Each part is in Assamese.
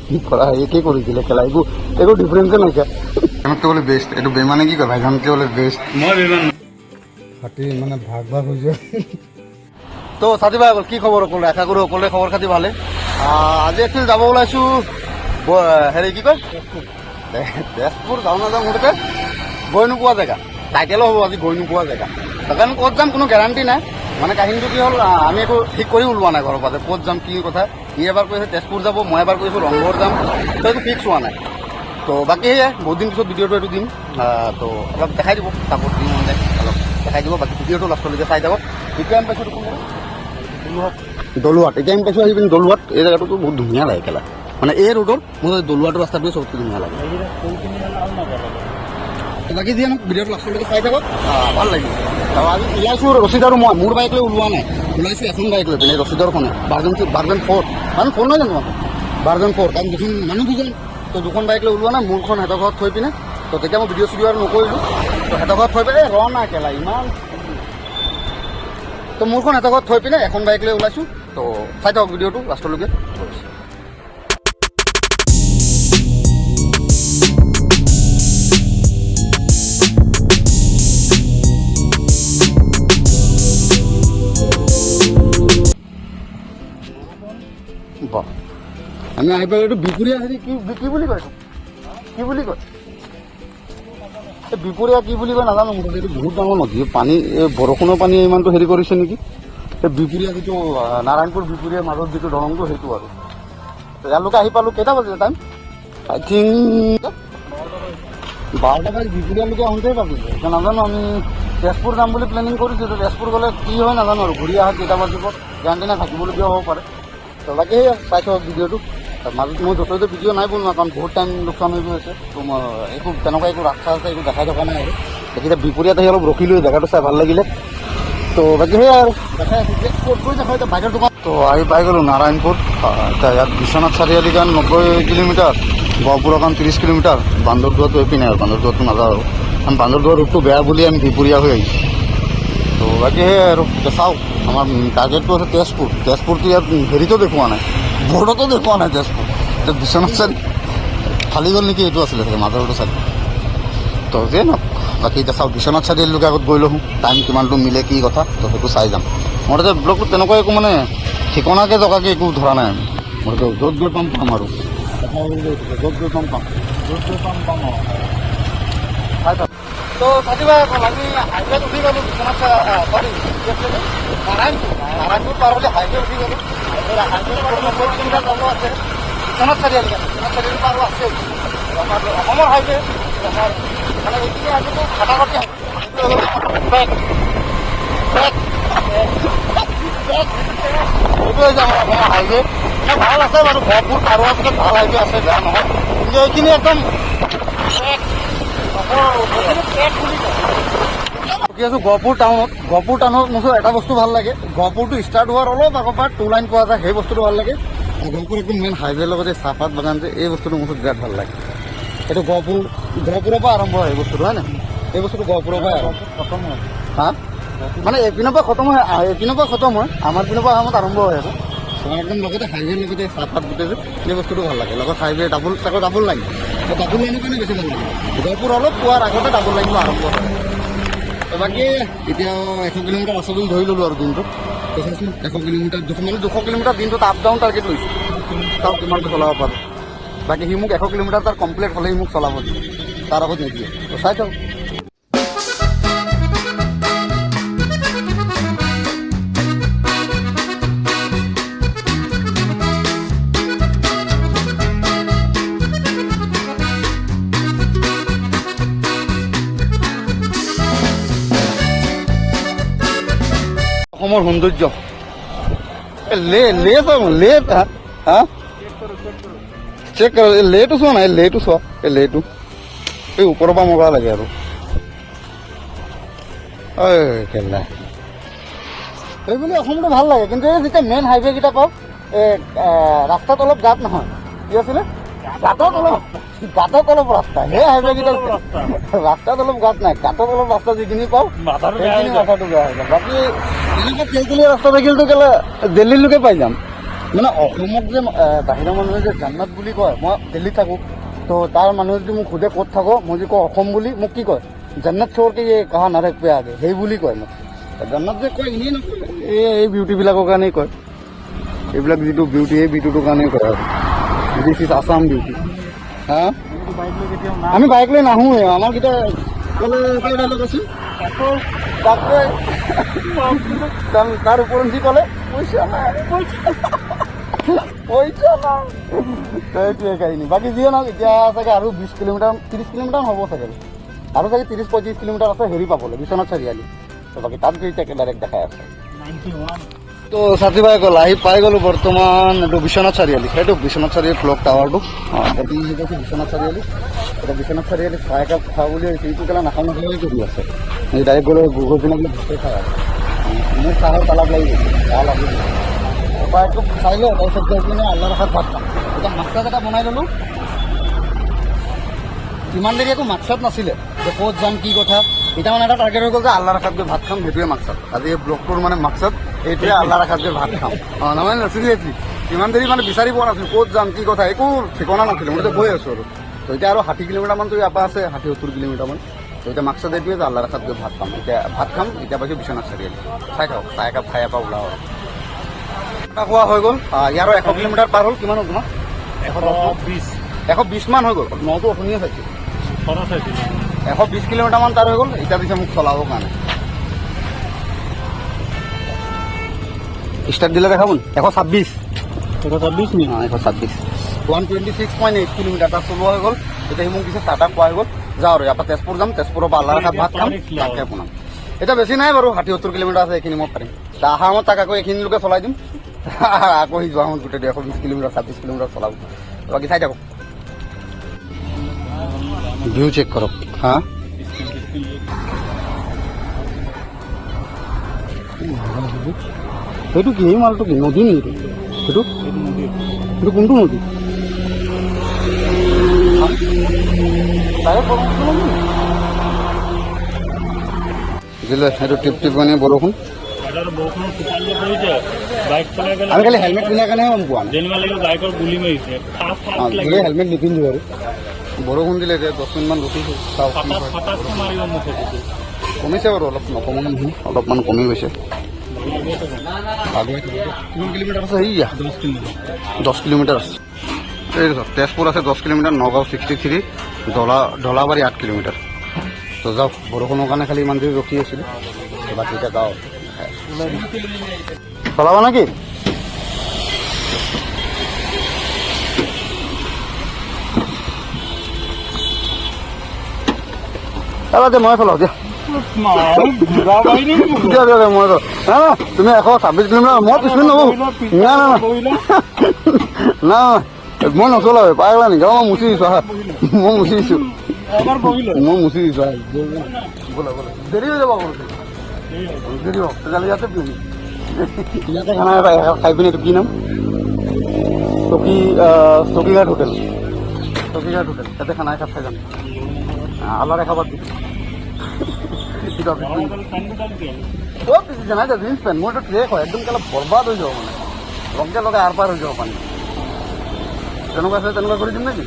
কি কৰা একে কৰিছিলে খেলা একো ডিফাৰেঞ্চে নাইকিয়া ভাইজানতকৈ বোলে বেষ্ট এইটো বেমানে কি কয় ভাইজানতকৈ বোলে বেষ্ট মই বেমান হাতী মানে ভাগ ভাগ হৈ যায় তো সাথী ভাই কি খবৰ সকলোৰে আশা কৰোঁ সকলোৰে খবৰ খাতি ভালে আজি একচুৱেলি যাব ওলাইছোঁ হেৰি কি কয় তেজপুৰ যাওঁ নাযাওঁ মুঠতে গৈ নোপোৱা জেগা টাইটেলো হ'ব আজি গৈ নোপোৱা জেগা সেইকাৰণে ক'ত যাম কোনো গেৰাণ্টি নাই মানে কাহিনীটো কি হ'ল আমি একো ঠিক কৰি ওলোৱা নাই ঘৰৰ পৰা ক'ত যাম কি কথা ই এবাৰ কৈছে তেজপুৰ যাব মই এবাৰ কৈছোঁ ৰংঘৰ যাম তো এইটো ফিক্স হোৱা নাই তো বাকী সেয়াই বহুত দিন পিছত ভিডিঅ'টো এইটো দিম তো অলপ দেখাই দিব চাপৰ্ট দিম মন যায় অলপ দেখাই দিব বাকী ভিডিঅ'টো লাষ্টলৈকে চাই যাব এতিয়া আমি পাইছোঁ দলুৱাত এতিয়া আমি পাইছোঁ আহি পিনি দলুৱাত এই জেগাটোতো বহুত ধুনীয়া লাগে খেলা মানে এই ৰোডৰ মোৰ দলুৱাটো ৰাস্তাটোৱে চবতকৈ ধুনীয়া লাগে বাকী দিয়ে মোক ভিডিঅ'টো লাষ্টলৈকে চাই থাকক ভাল লাগিব আৰু আজি ওলাইছোঁ ৰচিদ আৰু মই মোৰ বাইক লৈ ওলোৱা নাই ওলাইছোঁ এখন বাইক লৈ পিনে ৰচিদৰখনে ভাৰ্জন 4 মানে 4 নহয় জানো ভাৰ্জন 4 কাৰণ দুখন মানুহ দুজন তো দুখন বাইক লৈ ওলোৱা নাই মোৰখন সিহঁতৰ ঘৰত থৈ পিনে তো তেতিয়া মই ভিডিঅ' চিডিঅ' আৰু নকৰিলোঁ তো সিহঁতৰ ঘৰত থৈ পিনে ৰ নাই কেলা ইমান তো মোৰখন সিহঁতৰ ঘৰত থৈ পিনে এখন বাইক লৈ ওলাইছোঁ তো চাই থাকক ভিডিঅ'টো লাষ্টলৈকে আমি আহি পেলাই এইটো বিপুৰীয়া হেৰি কি বুলি কয় কি বুলি কয় এই বিপুৰীয়া কি বুলি কয় নাজানো মুঠতে এইটো বহুত ডাঙৰ নদী পানী এই বৰষুণৰ পানী ইমানটো হেৰি কৰিছে নেকি এই বিপুৰীয়া যিটো নাৰায়ণপুৰ বিপুৰীয়াৰ মাজত যিটো দলংটো সেইটো আৰু ইয়ালৈকে আহি পালোঁ কেইটা বাজিলে টাইম আই থিংক 12টা বাজি বিপুৰীয়ালৈকে আহোঁতেই পাবিছে এতিয়া নাজানো আমি তেজপুৰ যাম বুলি প্লেনিং কৰিছোঁ তেজপুৰ গ'লে কি হয় নাজানো আৰু ঘূৰি অহা কেইটা বাজিব গেৰাণ্টি নাই থাকিবলগীয়া হ'ব পাৰে তো বাকী চাই থাকক ভিডিঅ'টো মাজত মই য'তে ত'তে ভিডিঅ' নাই বনোৱা কাৰণ বহুত টাইম লোকচান হৈ গৈ আছে তো মই একো তেনেকুৱা একো ৰাস্তা আছে একো দেখাই থকা নাই আৰু তেতিয়া বিপৰীয়াত আহি অলপ ৰখিলোঁ জেগাটো চাই ভাল লাগিলে তো বাকী সেয়াই আৰু দেখাই আছোঁ যে ক'ত গৈ দেখা এতিয়া বাইকৰ দোকান তো আহি পাই গ'লোঁ নাৰায়ণপুৰ এতিয়া ইয়াত বিশ্বনাথ চাৰিআলি কাৰণ 90 কিলোমিটাৰ গহপুৰৰ কাৰণ 30 কিলোমিটাৰ বান্দৰদুৱাৰটো এইপিনে আৰু বান্দৰদুৱাৰটো নাযাওঁ আৰু কাৰণ বান্দৰদুৱাৰ ৰোডটো বেয়া বুলি আমি বিপৰীয়া হৈ আহিছোঁ তো বাকী সেয়াই আৰু চাওঁ আমাৰ টাৰ্গেটটো আছে তেজপুৰটো ইয়াত হেৰিতো দেখুওৱা নাই বৰ্ডতো দেখুওৱা নাই তেজপুৰ এতিয়া বিশ্বনাথ চাৰি ফালি গ'ল নেকি এইটো আছিলে চাগে মাজৰটো চাৰি তো যে ন বাকী এতিয়া চাওঁ বিশ্বনাথ চাৰিআলিলৈকে আগত গৈ লওঁ টাইম কিমানটো মিলে কি কথা তো সেইটো চাই যাম মোৰ এতিয়া ব্লগটো তেনেকুৱা একো মানে ঠিকনাকৈ জগাকৈ একো ধৰা নাই আমি মোৰ য'ত গৈ পাম আৰু য'ত গৈ পাম তো সাথী ভাই আমি হাইৱেত উঠি গ'লোঁ বিশ্বনাথ নাৰায়ণপুৰ পাৰ হ'লে হাইৱে উঠি গ'লোঁ হাইৱে 90 কিলোমিটাৰ যাব আছে বিশ্বনাথ চাৰিআলি পাৰ আছে অসমৰ হাইৱে মানে এইখিনি আজিতো ফাটাকটি এইটো হৈছে আমাৰ অসমৰ হাইৱে মানে ভাল আছে বাৰু গহপুৰ পাৰ হোৱাৰ পিছত ভাল হাইৱে আছে বেয়া নহয় কিন্তু এইখিনি একদম কি আছোঁ গহপুৰ টাউনত মোৰ এটা বস্তু ভাল লাগে গহপুৰটো ষ্টাৰ্ট হোৱাৰ অলপ আগৰ পৰা 2 লাইন পোৱা যায় সেই বস্তুটো ভাল লাগে গহপুৰ একদম মেইন হাইৱেৰ লগতে চাহপাত বাগান যে এই বস্তুটো মোৰ বিৰাট ভাল লাগে এইটো গহপুৰৰ পৰা আৰম্ভ হয় এই বস্তুটো হয় নাই এই বস্তুটো গহপুৰৰ পৰা খতম হয় হা মানে এইপিনৰ পৰা খতম হয় আমাৰ পিনৰ পৰা আৰামত আৰম্ভ হয় আৰু একদম লগতে হাইৱেৰ লগতে চাহপাত গোটেই যে এই বস্তুটো ভাল লাগে লগত হাইৱে ডাবল লাইন লাইনৰ কাৰণে বেছি ভাল লাগে গহপুৰ অলপ পোৱাৰ আগতে ডাবল লাইনটো আৰম্ভ হয় বাকী এতিয়া 100 কিলোমিটাৰ আছে বুলি ধৰি ল'লোঁ আৰু দিনটো 100 কিলোমিটাৰ 200 কিলোমিটাৰ দিনটোত আপ ডাউন টাৰ্গেট লৈছোঁ তাক কিমানটো চলাব পাৰোঁ বাকী সি মোক 100 কিলোমিটাৰ তাৰ কমপ্লিট হ'লেই মোক চলাব দিয়ে তাৰ আগত নিদিয়ে তো চাই থাকক অসমৰ সৌন্দৰ্য চেক কৰ লেটো চোৱা নাই লেটো চোৱা লেটো এই ওপৰৰ পৰা মজা লাগে আৰু কেলা এইবুলি অসমটো ভাল লাগে কিন্তু এই যেতিয়া মেইন হাইৱেকেইটা পাওঁ ৰাস্তাত অলপ গাঁত নহয় কি আছিলে গাঁতত অলপ ৰাস্তা সেই হাইৱেকেইটা ৰাস্তাত অলপ গাঁত নাই, গাঁতত অলপ ৰাস্তা যিখিনি পাওঁ সেইখিনি মাথাটো বেয়া হৈ যায়। বাকী এনেকৈ কেলকেলীয়া ৰাস্তা থাকিলেতো কেলে দিল্লীলৈকে পাই যাম। মানে অসমত যে বাহিৰৰ মানুহে যে জান্নাত বুলি কয়, মই দিল্লীত থাকোঁ, তো তাৰ মানুহে যদি মোক সোধে ক'ত থাকোঁ, মই যদি কওঁ অসম বুলি, মোক কি কয় জান্নাত চোৰকে কাহা নাথাক পে আগে, সেই বুলি কয় মোক। জান্নাত যে কয় এনেই নকয়, এই বিউটিবিলাকৰ কাৰণেই কয়। এইবিলাক যিটো বিউটি, এই বিউটিটোৰ কাৰণেই কয় আৰু দিছ ইজ আছাম বিউটি। হা আমি বাইক লৈ নাহোঁৱে, আমাৰ কেইটা ক'লে আছিল তাকে তাৰ ওপৰঞ্চি ক'লে পইচা নাই সেইটোৱে কাহিনী। বাকী যিয়ে নহওক এতিয়া চাগে আৰু 20 কিলোমিটাৰ 30 কিলোমিটাৰ হ'ব চাগে, আৰু চাগে 30-35 কিলোমিটাৰ আছে হেৰি পাবলৈ বিশ্বনাথ চাৰিআলি। তো বাকী তাত গৈ তাকে ডাইৰেক্ট দেখাই আছে। তো সাথীভাই ক'ল আহি পাই গ'লোঁ বৰ্তমান এইটো বিশ্বনাথ চাৰিআলি, সেইটো বিশ্বনাথ চাৰিআলি ক্লক টাৱাৰটো। বৰ্তমান গৈছোঁ বিশ্বনাথ চাৰিআলি। এতিয়া বিশ্বনাথ চাৰিআলি চাহ একাপ খাওঁ বুলি সেইটো কেলা নাখাওঁ নাখাওঁ কৰি আছে। এই ডাইৰেক্ট গ'লে গৈ পিনে বোলে ভাতে খাই আছে। মোৰ চাহৰ তালাপ লাগি গৈছে, চাহ লাগি গৈছে। তাৰপৰা একটু খাই লওঁ, তাৰপিছত গৈ পিনে আল্লাহ ৰখাত ভাত খাম। এতিয়া মাছ এটা বনাই ল'লোঁ। ইমান দেৰি একো মাকচাত নাছিলে যে ক'ত যাম কি কথা। এতিয়া মানে এটা টাৰ্গেট হৈ গ'ল যে আল্লাহ ৰখাত গৈ ভাত খাম, সেইটোৱে মাকচাত। আজি এই ব্লগটোৰ মানে মাকচাত এইটোৱে আল্লাহ ৰখাত গৈ ভাত খাম। নহয় চিৰিয়াছলি ইমান দেৰি মানে বিচাৰি পোৱা নাছিলোঁ ক'ত যাম কি কথা, একো ঠিকনা নাছিলে। মইতো গৈ আছোঁ আৰু তো এতিয়া আৰু 60 কিলোমিটাৰমানতো ইয়াৰ পৰা আছে, 60-70 কিলোমিটাৰমান। তো এতিয়া মাকচাত এইটোৱে যে আল্লাহ ৰখাত গৈ ভাত খাম। এতিয়া ভাত খাম, এতিয়া পাইছোঁ বিশ্বনাথ চাৰিআলি। চাই থাকক, চাহ একাপ খাই এপাৰ ওলাওঁ আৰু খোৱা হৈ গ'ল। ইয়াৰ 100 কিলোমিটাৰ পাৰ হ'ল। কিমান হ'ল তোমাৰ? 120 মান হৈ গ'ল। মইতো অথনিয়ে চাইছোঁ 120 কিলোমিটাৰমান তাৰ হৈ গ'ল। এতিয়া দিছে মোক চলাবৰ কাৰণে। ষ্টাৰ্ট দিলে দেখাব 126 126.8 কিলোমিটাৰ তাত চলোৱা হৈ গ'ল। এতিয়া সি মোক দিছে টাটা খোৱা হৈ গ'ল। যাওঁ আৰু ইয়াৰ পৰা তেজপুৰ যাম, তেজপুৰৰ পৰা আল্লাহ ৰখাত ভাত খাম, তাকে বনাম। এতিয়া বেছি নাই বাৰু, 60-70 কিলোমিটাৰ আছে, এইখিনি মই পাৰিম। অহা সময়ত তাক আকৌ এইখিনিলৈকে চলাই দিম, আকৌ সি যোৱা সময়ত গোটেই 120 কিলোমিটাৰ 26 কিলোমিটাৰ চলাব। বাকী চাই থাকক, ভিউ চেক কৰক। হা সেইটো কি এই মালটো কি নদী নেকি? সেইটো সেইটো কোনটো নদী? বুজিলে, সেইটো টিপ টিপ মানে বৰষুণ। আমি খালি হেলমেট পিন্ধাৰ কাৰণেহে গম পোৱা নাই। হেলমেট নিপিন্ধো আৰু বৰষুণ দিলে এতিয়া 10 মিনিটমান ৰখিছোঁ। কমিছে বাৰু অলপ, নকমা নহয়, অলপমান কমি গৈছে। কিমান কিলোমিটাৰ আছে? এইয়া 10 কিলোমিটাৰ আছে। এই তেজপুৰ আছে 10 কিলোমিটাৰ, নগাঁও 63, ঢলাবাৰী 8 কিলোমিটাৰ। তো যাওক, বৰষুণৰ কাৰণে খালি ইমান দেৰি ৰখি আছিলোঁ। বাকী এতিয়া যাওঁ, চলাবা নেকি? মই চলাওঁ দিয়া। মই তুমি 126 কিলোমিটাৰ, মই পিছপিন নবহো। না মই নচলাওঁ, পাৰিলা নেকি? মই মুচি দিছোঁ, মই মুচি দিছোঁ, দেৰি হৈ যাব। দেৰি হওক তেতিয়াহ'লে ইয়াতে ইয়াতে খানা খাই পিনে। এইটো কি নাম? চকীঘাট হোটেল। তাতে খানা এসাঁজ খাই যাম। আল্লাহ ৰেখা বাদ দিছোঁ। নাই জিন্স পেণ্ট, মোৰ এইটো ট্ৰেক হয়, একদম কেলা বৰবাদ হৈ যাব, মানে লগে লগে আৰ পাৰ হৈ যাব পানী। তেনেকুৱা আছে, তেনেকুৱা কৰি দিম নেকি?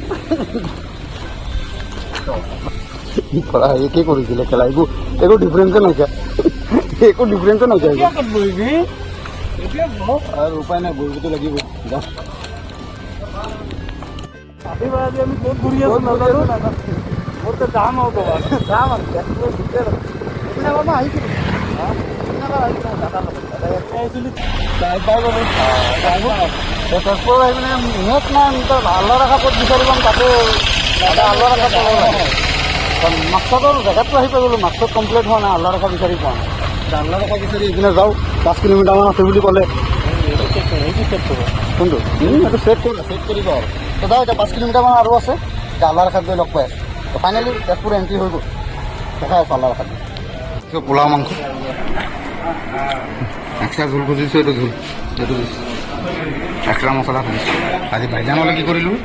একে কৰিছিলে খেলা, একো ডিফাৰেঞ্চে নাইকিয়া, একো ডিফাৰেঞ্চে নাইকিয়া। আৰু উপায় নাই, বহিবতো লাগিব। আজি আমি ক'ত ঘূৰি আছো নাজানো। মোৰতো যাম হ'ব, যাম আৰু তেজপুৰৰ ভিতৰত আহিছিলোঁ। তেজপুৰত আহি পিনে নেট নাই, আল্লাহ ৰখা ক'ত বিচাৰি পাম, তাতে আল্লাহ ৰখা মাকচাদৰ জেগাতটো আহি পাই গ'লোঁ। মাকচাদ কমপ্লিট হোৱা নাই, আল্লাহ ৰখা বিচাৰি পোৱা নাই। আল্লাহ ৰখা বিচাৰি এইপিনে যাওঁ, 5 কিলোমিটাৰমান আছে বুলি ক'লে। কোনটো? এইটো চেক কৰিব আৰু তো যাওঁ। এতিয়া 5 কিলোমিটাৰমান আৰু আছে, এতিয়া আল্লাহ ৰখাত গৈ লগ পাই আছোঁ। তো ফাইনেলি তেজপুৰ এণ্ট্ৰি হৈ গ'ল, দেখাই আছোঁ আল্লাহ ৰখাত। পোলাও মাংস এক্সট্ৰা জোল খুজিছোঁ, এইটো জোল, এইটো এক্সট্ৰা মছলা খুজিছোঁ। আজি ভাইজানলৈ কি কৰিলোঁ,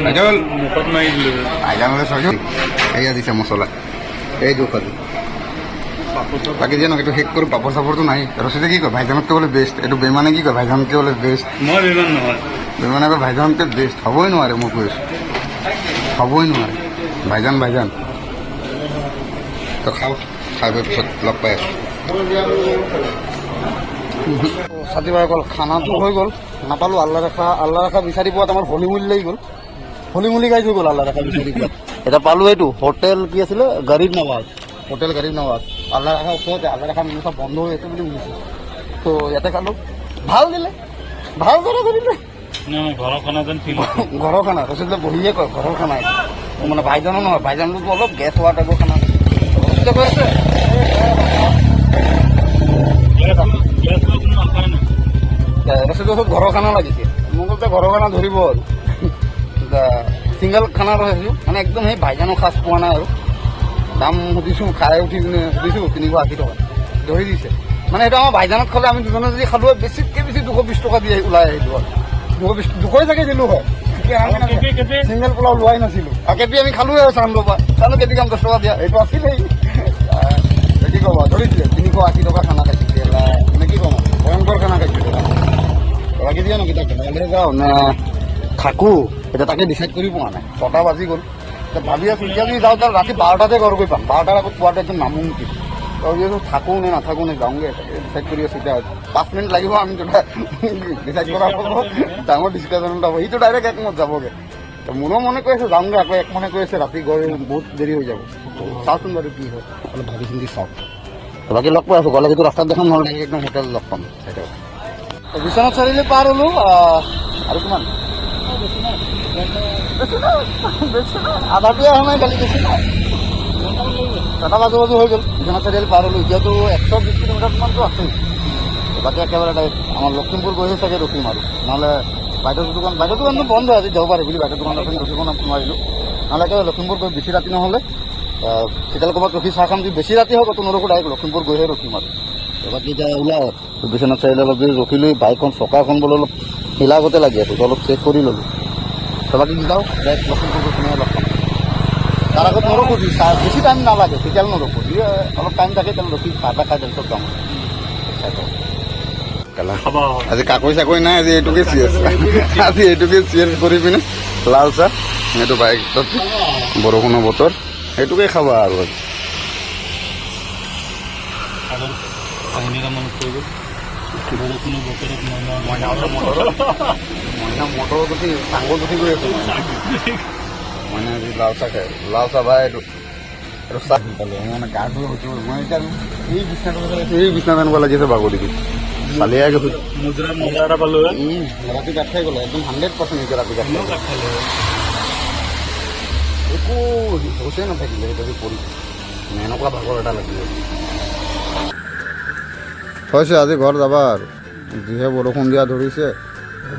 ভাইজান মুখত মাৰি দিলোঁ ভাইজানলৈ চাইছোঁ এয়া দিছে মছলা এইটো খালি বাকী যে এইটো শেষ কৰোঁ পাপৰ চাপৰটো নাই ৰচিদে কি কয় ভাইজানতকৈ বোলে বেষ্ট এইটো বেমানে কি কয় ভাইজানতকৈ বোলে বেষ্ট মই বিমান নহয় বেমানে কয় ভাইজানতকৈ বেষ্ট হ'বই নোৱাৰে মই কৈছোঁ হ'বই নোৱাৰে ভাইজান ভাইজান তো খাওঁ খাই পিছত লগ পাই আছোঁ ছাতিবাইসকল খানাটো হৈ গ'ল নাপালোঁ আল্লা ৰেখা বিচাৰি পোৱাত আমাৰ হলিমুলি লাগি গ'ল হলিমুলি গাই হৈ গ'ল আল্লা ৰেখা বিচাৰি পোৱাত এটা পালোঁ এইটো হোটেল কি আছিলে গৰীব নৱাজ হোটেল গৰীব নৱাজ আল্লা ৰেখা ওচৰতে আল্লা ৰেখা মেনু চব বন্ধ হৈ আছে বুলি শুনিছোঁ তো ইয়াতে খালোঁ ভাল দিলে ভাল দৰে কৰিলে ঘৰৰ খানা যেন ফিল ঘৰৰ খানা ৰচিদে বহিয়ে কয় ঘৰৰ খানা এইটো মানে ভাইজানো নহয় ভাইজানটোতো অলপ গেছ হোৱা টাইপৰ খানা ৰচিদে কৈ আছে ৰচিদে ঘৰৰ খানা লাগিছে মোক কৈছে ঘৰৰ খানা ধৰিব আৰু ছিংগল খানা ৰখাইছোঁ মানে একদম সেই ভাইজানৰ সাজ পোৱা নাই আৰু দাম সুধিছোঁ খাই উঠি কিনে সুধিছোঁ 380 টকা ধৰি দিছে মানে সেইটো আমাৰ ভাইজানত খালে আমি দুজনে যদি খালোঁ বেছিতকৈ বেছি 220 টকা দি ওলাই আহিলোঁ আৰু 220 চাগে দিলোঁ হয় ছিংগল পোলাও লোৱাই নাছিলোঁ আৰু কেপি আমি খালোঁৱে আৰু চান্দৰ পৰা চালোঁ কেপি কাম 10 টকা দিয়া এইটো আছিলেই কি ক'ব ধৰি দিলে 380 টকা খানা খাইছোঁ মানে কি ক'ম ভয়ংকৰ খানা খাইছোঁ লাগি দিয়া ন কিতাপ ঘৰলৈ যাওঁ নে থাকোঁ এতিয়া তাকে ডিচাইড কৰি পোৱা নাই 6টা বাজি গ'ল ভাবি আছোঁ এতিয়া যদি যাওঁ তাৰ ৰাতি 12টাতে ঘৰ গৈ পাম 12টাৰ আগত পোৱাটো একদম নামুমকি যিহেতু থাকোঁ নে নাথাকোঁ নে যাওঁগৈ ডিচাইড কৰি আছোঁ এতিয়া 5 মিনিট লাগিব আমি দুটা ডিচাইড কৰা হ'ব ডাঙৰ ডিছকাশ্যন এটা হ'ব সিটো ডাইৰেক্ট একমত যাবগৈ মোৰো মনে কৈ আছে যাওঁগৈ আকৌ এক মনে কৈ আছে ৰাতি গৈ বহুত দেৰি হৈ যাব চাওঁচোন বাৰু কি হয় অলপ ভাবি চিন্তি চাওঁ বাকী লগ পাই আছোঁ গ'লে কিন্তু ৰাস্তাত দেখাম নহ'লে একদম হোটেল লগ পাম সেইটো বিশ্বনাথ চাৰিআলি পাৰ হ'লোঁ আৰু কিমান আধাটোৱে অহা নাই কালি বেছি নাই 7টা বাজু হৈ গ'ল বিশ্বনাথ চাৰিআলি পাৰ হ'লোঁ এতিয়াতো 120 কিলোমিটাৰমানতো আছেই বাকী একেবাৰে ডাইৰেক্ট আমাৰ লখিমপুৰ গৈহে চাগে ৰখিম আৰু নহ'লে বাইদেউৰ দোকানটো বন্ধ আজি দেওবাৰে বুলি বাইদেউৰ দোকানত ৰখিব নোৱাৰিলোঁ নহ'লে একেবাৰে লখিমপুৰ গৈ বেছি ৰাতি নহ'লে চিতাল ক'ৰবাত ৰখি চাহ খাম যদি বেছি ৰাতি হয় ক'তো নৰখোঁ ডাইৰেক্ট লখিমপুৰ গৈহে ৰখিম আৰু বাকী এতিয়া ওলাওঁ বিশ্বনাথ চাৰিআলি অলপ যদি ৰখিলোঁ বাইকখন চকাখন বোলে অলপ হিলাগতে লাগি আছে অলপ চেক কৰি ল'লোঁ বাকী যাওঁ ডাইৰেক্ট লখিমপুৰ গৈ কিনে অলপ তাৰ আগত নৰখোঁ বেছি টাইম নালাগে তেতিয়ালৈ নৰখোঁ অলপ টাইম থাকে তেতিয়ালৈ ৰখি চাহ খাই তাৰপিছত যাম আজি কাকৈ চাকৈ নাই আজি এইটোকে চিয়েজ কৰি পিনে লাল চাহ এইটো বাইকত বৰষুণৰ বতৰ সেইটোকে খাবা আৰু মটৰ গুঠি চাংগৰ গুঠি গৈ আছোঁ মানে আজি লাল চাহ খাই লাল চাহ ভাই এইটো চাহ পালোঁ মানে গাটো হৈছে মই এতিয়া এই বিছনাটো এনেকুৱা লাগি আছে বাগৰ দেখি চালিয়াই গৈছোঁ ৰাতি কাট খাই গ'লে একদম 100% এতিয়া ৰাতি কাট খাই একো হৈছে নাথাকিলে সেইটো পৰি এনেকুৱা ভাগৰ এটা লাগিলে হৈছে আজি ঘৰ যাবা আৰু যিহে বৰষুণ দিয়া ধৰিছে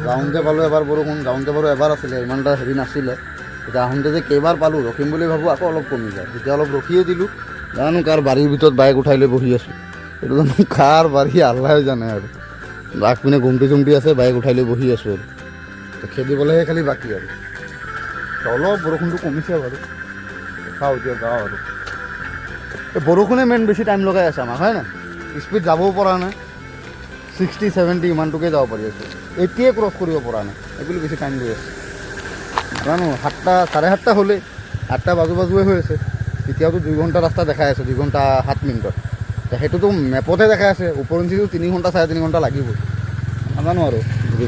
যাওঁতে পালোঁ এবাৰ বৰষুণ যাওঁতে বাৰু এবাৰ আছিলে ইমান এটা হেৰি নাছিলে এতিয়া আহোঁতে যে কেইবাৰ পালোঁ ৰখিম বুলি ভাবোঁ আকৌ অলপ কমি যায় তেতিয়া অলপ ৰখিয়ে দিলোঁ জানো কাৰ বাৰীৰ ভিতৰত বাইক উঠাই লৈ বহি আছোঁ এইটো জানো কাৰ বাৰী আল্লাহে জানে আৰু আগপিনে ঘুমটি চুমটি আছে বাইক উঠাই লৈ বহি আছোঁ আৰু খেদিবলৈহে খালি বাকী আৰু অলপ বৰষুণটো কমিছে বাৰু চাওঁ এতিয়া যাওঁ আৰু এই বৰষুণে মেইন বেছি টাইম লগাই আছে আমাক হয় নাই স্পীড যাবও পৰা নাই 60-70 ইমানটোকে যাব পাৰি আছোঁ 80 ক্ৰছ কৰিব পৰা নাই এইবুলি বেছি টাইম লৈ আছে জানো 7টা 7:30 হ'লেই 8টা বাজুৱে হৈ আছে তেতিয়াওতো 2 ঘণ্টা ৰাস্তা দেখাই আছে 2 ঘণ্টা 7 মিনিটত সেইটোতো মেপতহে দেখাই আছে ওপৰঞ্চিটো 3 ঘণ্টা 3.5 ঘণ্টা লাগিবই নাজানো আৰু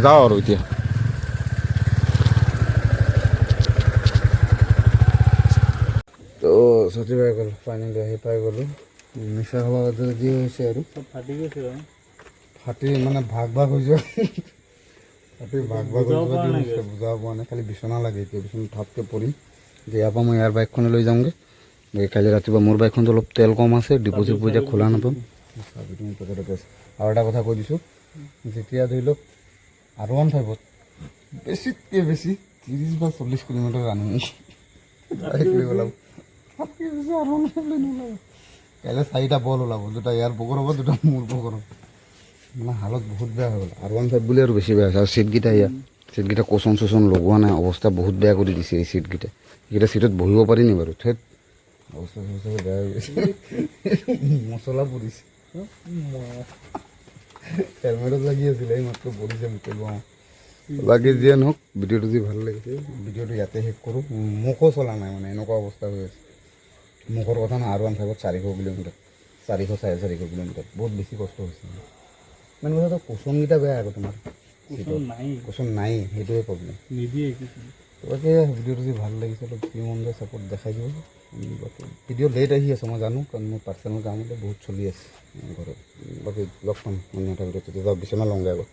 যাওঁ আৰু এতিয়া তো ছাতি পাই গ'ল ফাইনেলি আহি পাই গ'লোঁ নিচা খাব যি হৈছে আৰু ফাটি গৈছে ফাটি মানে ভাগ হৈ যোৱা ফাটি ভাগ হৈ যোৱা বুজাব পৰা নাই খালি বিচনা লাগে এতিয়া বিচনা ঠাপকৈ পৰিম ইয়াৰ পৰা মই ইয়াৰ বাইকখনে লৈ যামগৈ কালি ৰাতিপুৱা মোৰ বাইকখনটো অলপ তেল কম আছে ডিপ'জিট এতিয়া খোলা নাপাম আৰু এটা কথা কৈ দিছোঁ যেতিয়া ধৰি লওক R15ত বেছিতকৈ বেছি 30 বা 40 কিলোমিটাৰ ৰানিং বাইক লৈ ওলাব কাইলৈ 4টা বল ওলাব 2টা ইয়াৰ পকৰ হ'ব 2টা মোৰ পকৰ হ'ব মানে হালত বহুত বেয়া হৈ গ'ল R15 বুলি আৰু বেছি বেয়া হৈছে আৰু চিটকেইটা ইয়াত চিটকেইটা কোচন চোচন লগোৱা নাই, অৱস্থা বহুত বেয়া কৰি দিছে এই চিটকেইটা। এইকেইটা চিটত বহিব পাৰি নি বাৰু? ঠেত অৱস্থা চৱস্থা বেয়া হৈ গৈছে। মছলা পৰিছে, হেলমেটত লাগি আছিলে, এই মাত্ৰ পৰিছে মোকে গওঁ। বাকী যিয়ে নহওক ভিডিঅ'টো যি ভাল লাগিছে, ভিডিঅ'টো ইয়াতে শেষ কৰোঁ। মুখো চলা নাই মানে এনেকুৱা অৱস্থা হৈ আছে। মুখৰ কথা নহয়, R15 400 কিলোমিটাৰ, 400 450 কিলোমিটাৰ, বহুত বেছি কষ্ট হৈছে। মানে কথাটো কোচনকেইটা বেয়া আকৌ তোমাৰ, কোচন নাই, সেইটোৱে প্ৰব্লেম। বাকী ভিডিঅ'টো যি ভাল লাগিছে অলপ কি মন যায় ছাপোৰ্ট দেখাই দিব। বাকী ভিডিঅ' লেট আহি আছে মই জানো, কাৰণ মোৰ পাৰ্চনেল কামতে বহুত চলি আছে ঘৰত। বাকী লগ পাম অন্য এটা ভিডিঅ'ত, তেতিয়া বিচনা লওঁগৈ আগত।